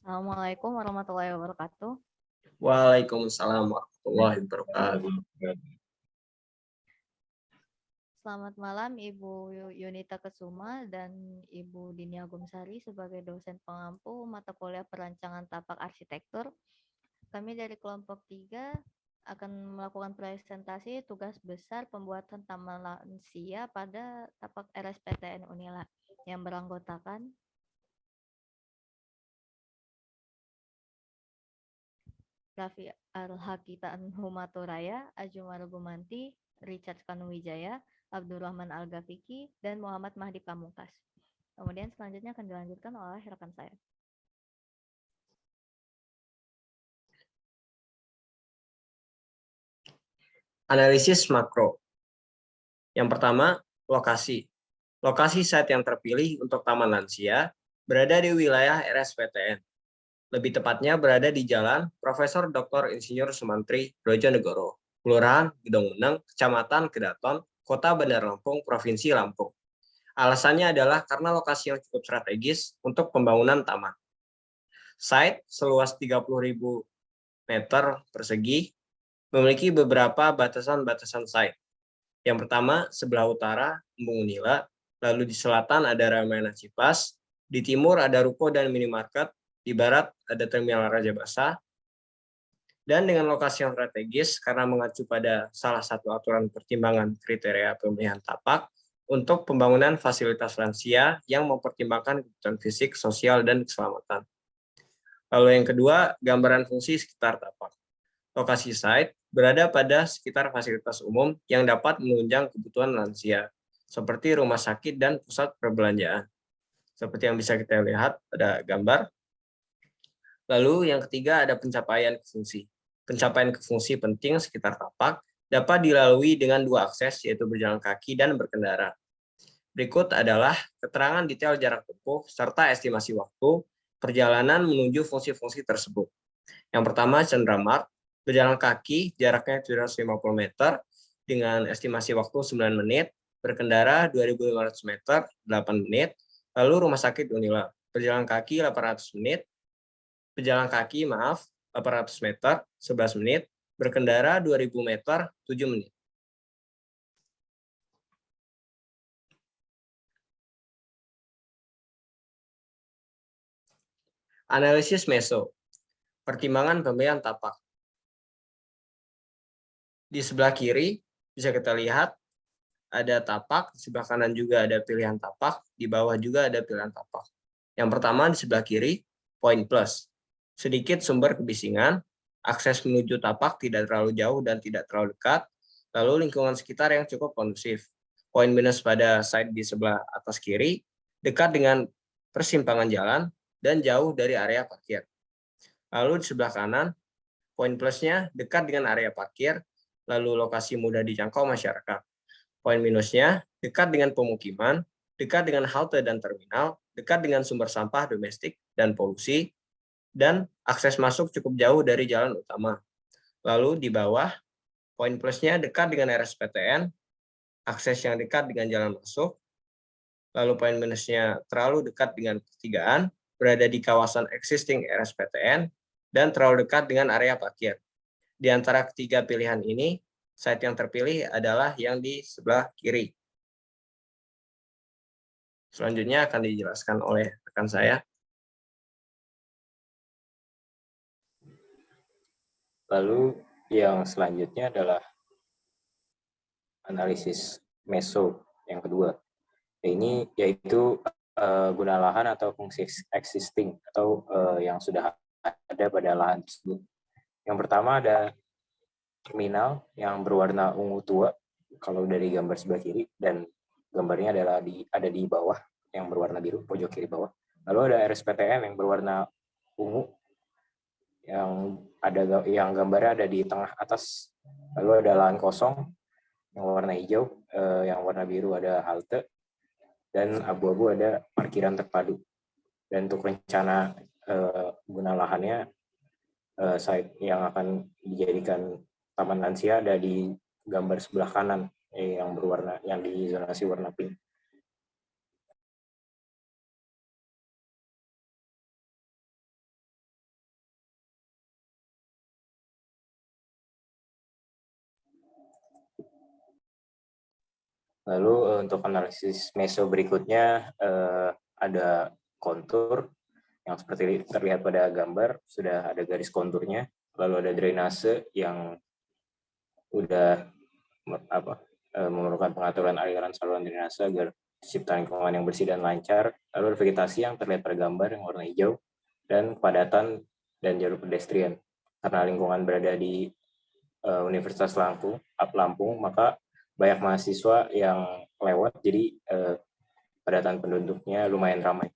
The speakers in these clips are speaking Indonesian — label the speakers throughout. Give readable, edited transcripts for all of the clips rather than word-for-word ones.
Speaker 1: Assalamualaikum warahmatullahi wabarakatuh.
Speaker 2: Waalaikumsalam warahmatullahi wabarakatuh.
Speaker 1: Selamat malam Ibu Yunita Kesuma dan Ibu Dini Agumsari sebagai dosen pengampu mata kuliah perancangan tapak arsitektur. Kami dari kelompok 3 akan melakukan presentasi tugas besar pembuatan taman lansia pada tapak RSPTN Unila yang beranggotakan Raffi Al-Haqitan Humaturaya, Ajumar Gumanti, Richard Kanuwijaya, Abdurrahman Al-Gafiki, dan Muhammad Mahdi Pamungkas. Kemudian selanjutnya akan dilanjutkan oleh rekan saya.
Speaker 2: Analisis makro. Yang pertama, lokasi. Lokasi site yang terpilih untuk Taman Lansia berada di wilayah RSPTN. Lebih tepatnya berada di Jalan Profesor Dr. Insinyur Sumantri Brojonegoro, Kelurahan Gedong Meneng, Kecamatan Kedaton, Kota Bandar Lampung, Provinsi Lampung. Alasannya adalah karena lokasi yang cukup strategis untuk pembangunan taman. Site seluas 30.000 meter persegi memiliki beberapa batasan-batasan site. Yang pertama, sebelah utara, Embung Unila, lalu di selatan ada Ramayana Cipas, di timur ada ruko dan minimarket, di barat ada Terminal Raja Basah, dan dengan lokasi yang strategis karena mengacu pada salah satu aturan pertimbangan kriteria pemilihan tapak untuk pembangunan fasilitas lansia yang mempertimbangkan kebutuhan fisik, sosial, dan keselamatan. Lalu yang kedua, gambaran fungsi sekitar tapak. Lokasi site berada pada sekitar fasilitas umum yang dapat menunjang kebutuhan lansia, seperti rumah sakit dan pusat perbelanjaan. Seperti yang bisa kita lihat pada gambar. Lalu yang ketiga ada pencapaian ke fungsi. Pencapaian ke fungsi penting sekitar tapak dapat dilalui dengan dua akses, yaitu berjalan kaki dan berkendara. Berikut adalah keterangan detail jarak tempuh serta estimasi waktu perjalanan menuju fungsi-fungsi tersebut. Yang pertama, Cendramart, berjalan kaki jaraknya 750 meter dengan estimasi waktu 9 menit, berkendara 2.500 meter 8 menit, lalu rumah sakit Unila, berjalan kaki 800 menit, berjalan kaki 800 meter 11 menit, berkendara 2.000 meter 7 menit. Analisis meso, pertimbangan pemilihan tapak. Di sebelah kiri bisa kita lihat ada tapak, di sebelah kanan juga ada pilihan tapak, di bawah juga ada pilihan tapak. Yang pertama di sebelah kiri, poin plus. Sedikit sumber kebisingan, akses menuju tapak tidak terlalu jauh dan tidak terlalu dekat, lalu lingkungan sekitar yang cukup kondusif. Poin minus pada side di sebelah atas kiri, dekat dengan persimpangan jalan dan jauh dari area parkir. Lalu di sebelah kanan, poin plusnya dekat dengan area parkir, lalu lokasi mudah dijangkau masyarakat. Poin minusnya, dekat dengan pemukiman, dekat dengan halte dan terminal, dekat dengan sumber sampah domestik dan polusi, dan akses masuk cukup jauh dari jalan utama. Lalu di bawah, poin plusnya dekat dengan RSPTN, akses yang dekat dengan jalan masuk, lalu poin minusnya terlalu dekat dengan pertigaan, berada di kawasan existing RSPTN, dan terlalu dekat dengan area parkir. Di antara ketiga pilihan ini, site yang terpilih adalah yang di sebelah kiri. Selanjutnya akan dijelaskan oleh rekan saya.
Speaker 3: Lalu yang selanjutnya adalah analisis meso yang kedua. Ini yaitu guna lahan atau fungsi existing atau yang sudah ada pada lahan tersebut. Yang pertama ada terminal yang berwarna ungu tua kalau dari gambar sebelah kiri, dan gambarnya adalah ada di bawah yang berwarna biru pojok kiri bawah. Lalu ada RSPTN yang berwarna ungu yang gambarnya ada di tengah atas. Lalu ada lahan kosong yang warna hijau, yang warna biru ada halte, dan abu-abu ada parkiran terpadu. Dan untuk rencana guna lahannya, site yang akan dijadikan taman lansia ada di gambar sebelah kanan yang di zonasi warna pink. Lalu untuk analisis meso berikutnya ada kontur yang seperti terlihat pada gambar, sudah ada garis konturnya, lalu ada drainase yang udah memerlukan pengaturan aliran saluran drainase agar tercipta lingkungan yang bersih dan lancar, lalu ada vegetasi yang terlihat pada gambar yang warna hijau, dan kepadatan dan jalur pedestrian. Karena lingkungan berada di Universitas Lampung, maka banyak mahasiswa yang lewat, jadi padatan penduduknya lumayan ramai.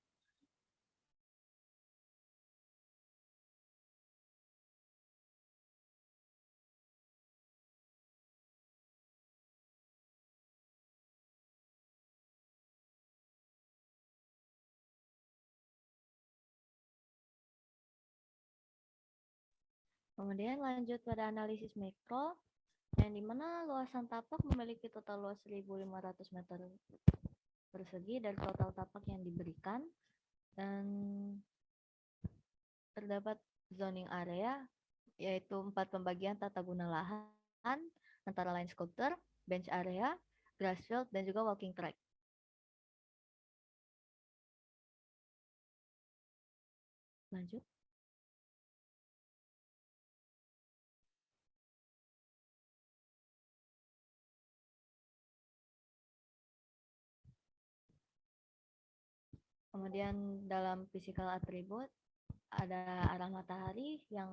Speaker 1: Kemudian lanjut pada analisis mikro, yang dimana luasan tapak memiliki total luas 1.500 meter persegi dari total tapak yang diberikan, dan terdapat zoning area, yaitu 4 pembagian tata guna lahan, antara lain sculpture, bench area, grass field, dan juga walking track. Lanjut. Kemudian dalam physical attribute ada arah matahari yang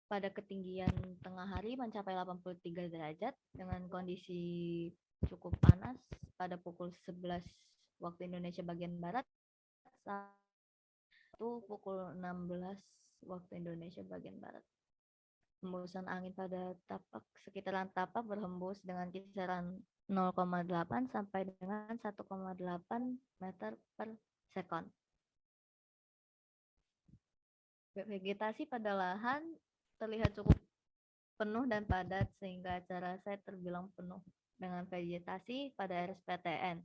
Speaker 1: pada ketinggian tengah hari mencapai 83 derajat dengan kondisi cukup panas pada pukul 11 waktu Indonesia bagian Barat, pukul 16 waktu Indonesia bagian Barat. Hembusan angin pada tapak sekitaran tapak berhembus dengan kisaran 0,8 sampai dengan 1,8 meter per sekon. Vegetasi pada lahan terlihat cukup penuh dan padat sehingga acara saya terbilang penuh dengan vegetasi pada RSPTN.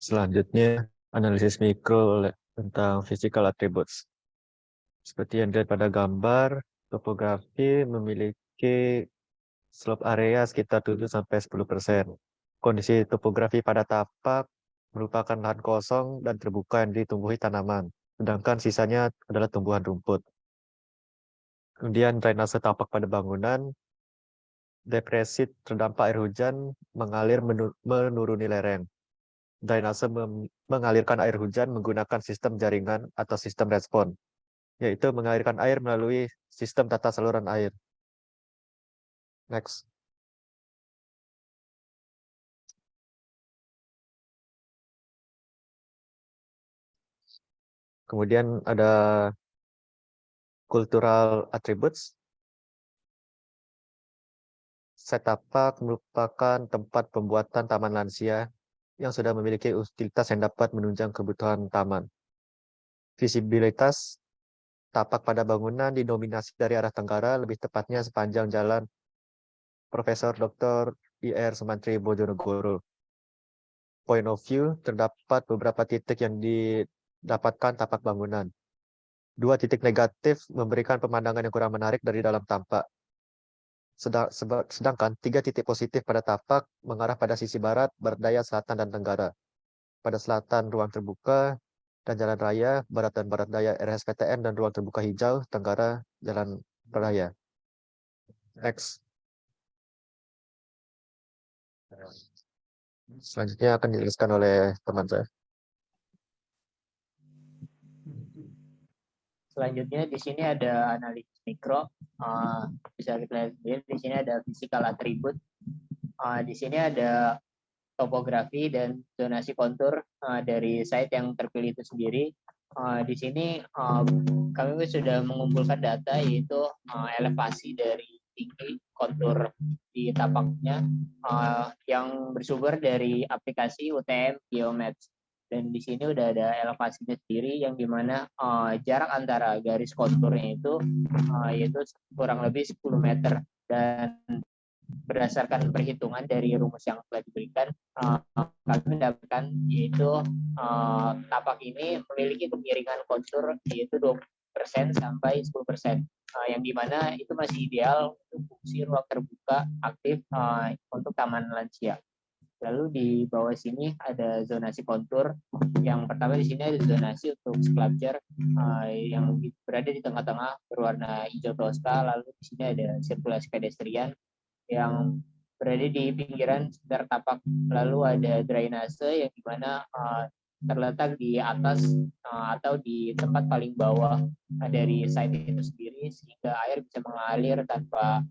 Speaker 4: Selanjutnya, analisis mikro tentang physical attributes. Seperti yang dilihat pada gambar, topografi memiliki slope area sekitar 7-10%. Kondisi topografi pada tapak merupakan lahan kosong dan terbuka yang ditumbuhi tanaman, sedangkan sisanya adalah tumbuhan rumput. Kemudian drainase tapak pada bangunan, depresi terdampak air hujan mengalir menuruni lereng. Drainase mengalirkan air hujan menggunakan sistem jaringan atau sistem respon, yaitu mengalirkan air melalui sistem tata saluran air. Next. Kemudian ada cultural attributes. Set tapak merupakan tempat pembuatan taman lansia yang sudah memiliki utilitas yang dapat menunjang kebutuhan taman. Visibilitas tapak pada bangunan didominasi dari arah tenggara, lebih tepatnya sepanjang jalan Profesor Dr. IR Sumantri Bojonegoro. Point of view, terdapat beberapa titik yang didapatkan tapak bangunan. 2 titik negatif memberikan pemandangan yang kurang menarik dari dalam tampak. Sedangkan 3 titik positif pada tapak mengarah pada sisi barat, barat daya, selatan, dan tenggara. Pada selatan ruang terbuka dan jalan raya, barat dan barat daya RSPTN dan ruang terbuka hijau, tenggara jalan raya. Next. Selanjutnya akan dijelaskan oleh teman saya.
Speaker 5: Selanjutnya di sini ada analisis mikro, bisa kita lihat di sini ada physical attribute, di sini ada topografi dan zonasi kontur dari site yang terpilih itu sendiri. Di sini kami sudah mengumpulkan data yaitu elevasi dari tinggi kontur di tapaknya yang bersumber dari aplikasi UTM Geomaps. Dan di sini udah ada elevasinya sendiri yang dimana jarak antara garis konturnya itu yaitu kurang lebih 10 meter, dan berdasarkan perhitungan dari rumus yang telah diberikan, kami mendapatkan yaitu tapak ini memiliki kemiringan kontur yaitu 20% sampai 10%, yang dimana itu masih ideal untuk fungsi ruang terbuka aktif untuk taman lansia. Lalu di bawah sini ada zonasi kontur. Yang pertama di sini ada zonasi untuk sculpture yang berada di tengah-tengah berwarna hijau toska. Lalu di sini ada sirkulasi pedestrian yang berada di pinggiran sekitar tapak. Lalu ada drainase yang dimana terletak di atas atau di tempat paling bawah dari site itu sendiri sehingga air bisa mengalir tanpa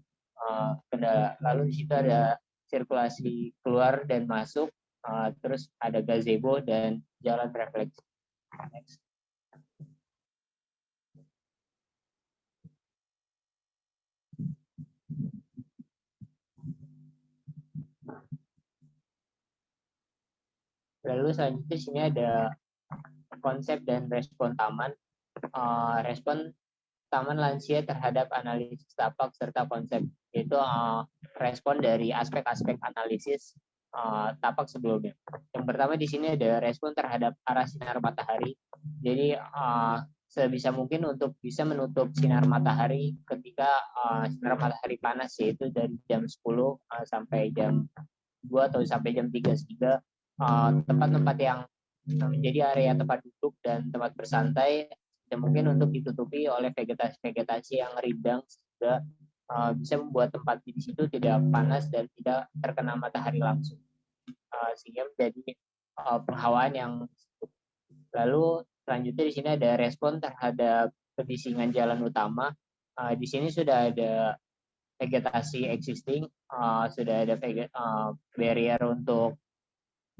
Speaker 5: kendala. Lalu di situ ada sirkulasi keluar dan masuk, terus ada gazebo dan jalan refleksi. Next. Lalu selanjutnya di sini ada konsep dan respon taman. Respon taman lansia terhadap analisis tapak serta konsep, yaitu respon dari aspek-aspek analisis tapak sebelumnya. Yang pertama di sini ada respon terhadap arah sinar matahari. Jadi sebisa mungkin untuk bisa menutup sinar matahari ketika sinar matahari panas, yaitu dari jam 10 sampai jam 2 atau sampai jam 3 tempat-tempat yang menjadi area tempat duduk dan tempat bersantai dan mungkin untuk ditutupi oleh vegetasi yang rindang sehingga bisa membuat tempat di situ tidak panas dan tidak terkena matahari langsung, sehingga menjadi penghawaan yang cukup. Lalu selanjutnya di sini ada respon terhadap kebisingan jalan utama. Di sini sudah ada vegetasi existing, sudah ada barrier untuk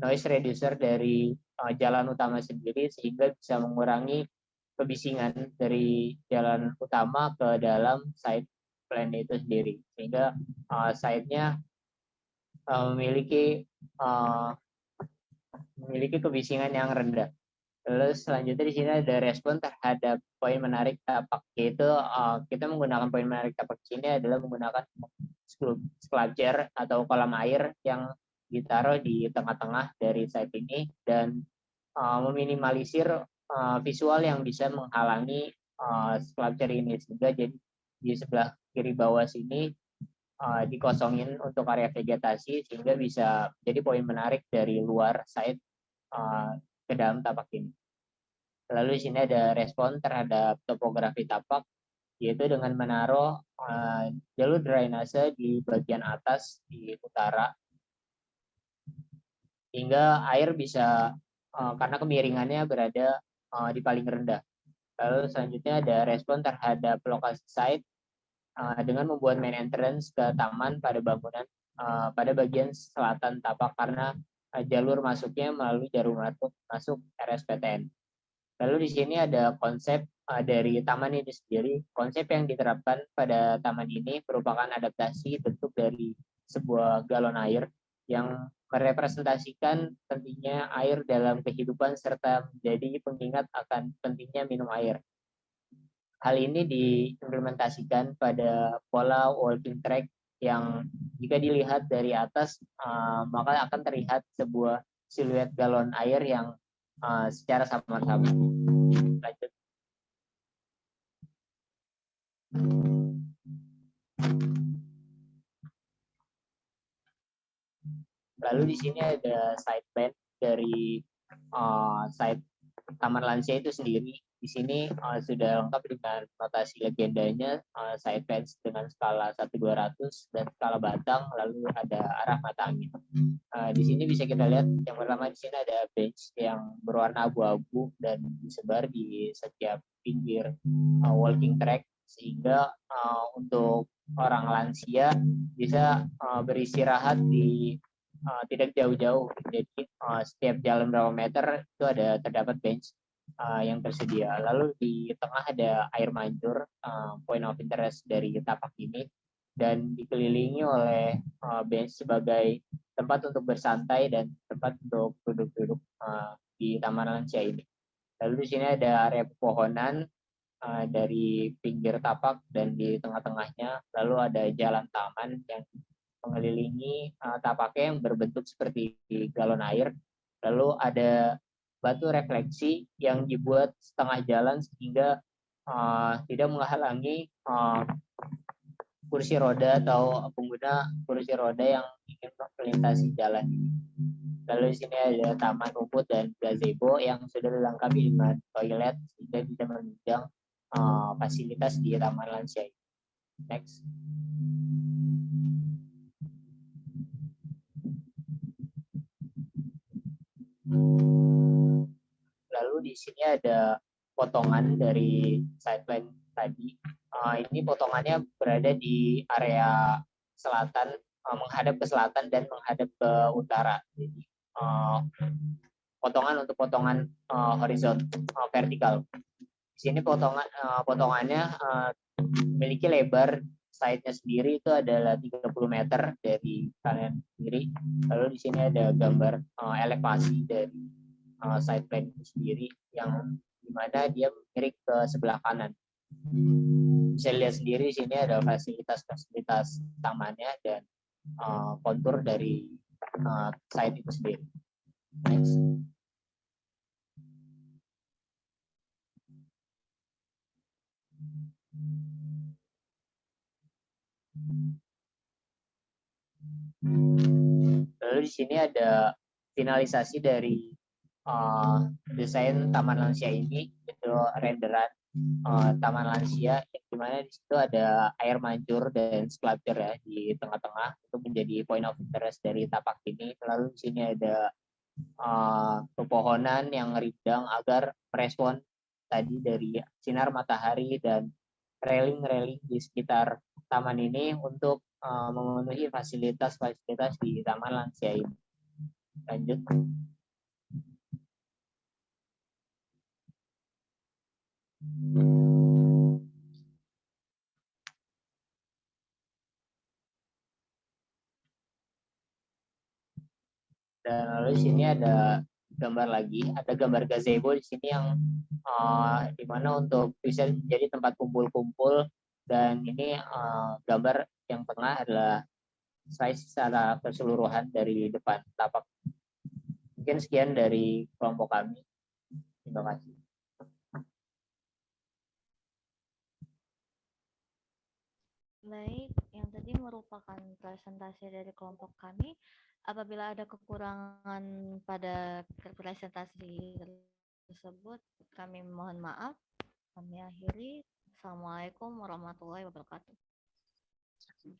Speaker 5: noise reducer dari jalan utama sendiri sehingga bisa mengurangi kebisingan dari jalan utama ke dalam side plan itu sendiri, sehingga side-nya memiliki kebisingan yang rendah. Lalu selanjutnya di sini ada respon terhadap poin menarik tapak, yaitu kita menggunakan poin menarik tapak ini adalah menggunakan sculpture atau kolam air yang ditaruh di tengah-tengah dari site ini dan meminimalisir visual yang bisa menghalangi sculpture ini, sehingga jadi di sebelah kiri bawah sini dikosongin untuk area vegetasi sehingga bisa jadi poin menarik dari luar site ke dalam tapak ini. Lalu di sini ada respon terhadap topografi tapak, yaitu dengan menaruh jalur drainase di bagian atas di utara hingga air bisa karena kemiringannya berada di paling rendah. Lalu selanjutnya ada respon terhadap lokasi site dengan membuat main entrance ke taman pada bangunan pada bagian selatan tapak karena jalur masuknya melalui jarum masuk RSPTN. Lalu di sini ada konsep dari taman ini sendiri. Konsep yang diterapkan pada taman ini merupakan adaptasi bentuk dari sebuah galon air yang merepresentasikan pentingnya air dalam kehidupan serta menjadi pengingat akan pentingnya minum air. Hal ini diimplementasikan pada pola walking track yang jika dilihat dari atas maka akan terlihat sebuah siluet galon air yang secara sama-sama. Lanjut. Lalu di sini ada side plan dari site Taman Lansia itu sendiri. Di sini sudah lengkap dengan notasi legendanya, side fence dengan skala 1/200 dan skala batang, lalu ada arah mata angin. Di sini bisa kita lihat yang pertama di sini ada bench yang berwarna abu-abu dan disebar di setiap pinggir walking track sehingga untuk orang lansia bisa beristirahat di tidak jauh-jauh. Jadi setiap jalan berapa meter itu terdapat bench yang tersedia. Lalu di tengah ada air mancur, point of interest dari tapak ini, dan dikelilingi oleh bench sebagai tempat untuk bersantai dan tempat untuk duduk-duduk di taman lansia ini. Lalu di sini ada area pepohonan dari pinggir tapak dan di tengah-tengahnya lalu ada jalan taman yang mengelilingi tapaknya yang berbentuk seperti galon air. Lalu ada batu refleksi yang dibuat setengah jalan sehingga tidak menghalangi kursi roda atau pengguna kursi roda yang ingin melintasi jalan ini. Lalu di sini ada taman rumput dan gazebo yang sudah dilengkapi dengan toilet sehingga bisa menunjang fasilitas di taman lansia. Next. Lalu di sini ada potongan dari sideline tadi. Ini potongannya berada di area selatan, menghadap ke selatan dan menghadap ke utara. Jadi potongan untuk potongan horizontal, vertikal. Di sini potongannya memiliki lebar side-nya sendiri itu adalah 30 meter dari kanan kiri. Lalu di sini ada gambar elevasi dari side plan itu sendiri yang dimana dia miring ke sebelah kanan. Bisa lihat sendiri di sini ada fasilitas tamannya dan kontur dari site itu sendiri. Next. Lalu di sini ada finalisasi dari desain taman lansia ini, itu renderan taman lansia yang dimana di situ ada air mancur dan sculpture ya di tengah-tengah itu menjadi point of interest dari tapak ini. Lalu di sini ada pepohonan yang rindang agar merespon tadi dari sinar matahari dan railing-railing di sekitar taman ini untuk memenuhi fasilitas-fasilitas di taman lansia ini. Lanjut. Dan lalu di sini ada gambar lagi, ada gambar gazebo di sini yang di mana untuk bisa jadi tempat kumpul-kumpul, dan ini gambar yang tengah adalah size secara keseluruhan dari depan tapak. Mungkin sekian dari kelompok kami. Terima kasih.
Speaker 1: Baik, yang tadi merupakan presentasi dari kelompok kami. Apabila ada kekurangan pada presentasi tersebut, kami mohon maaf. Kami akhiri. Assalamualaikum warahmatullahi wabarakatuh.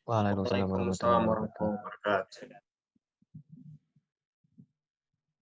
Speaker 4: Waalaikumsalam warahmatullahi wabarakatuh.
Speaker 2: Waalaikumsalam warahmatullahi wabarakatuh.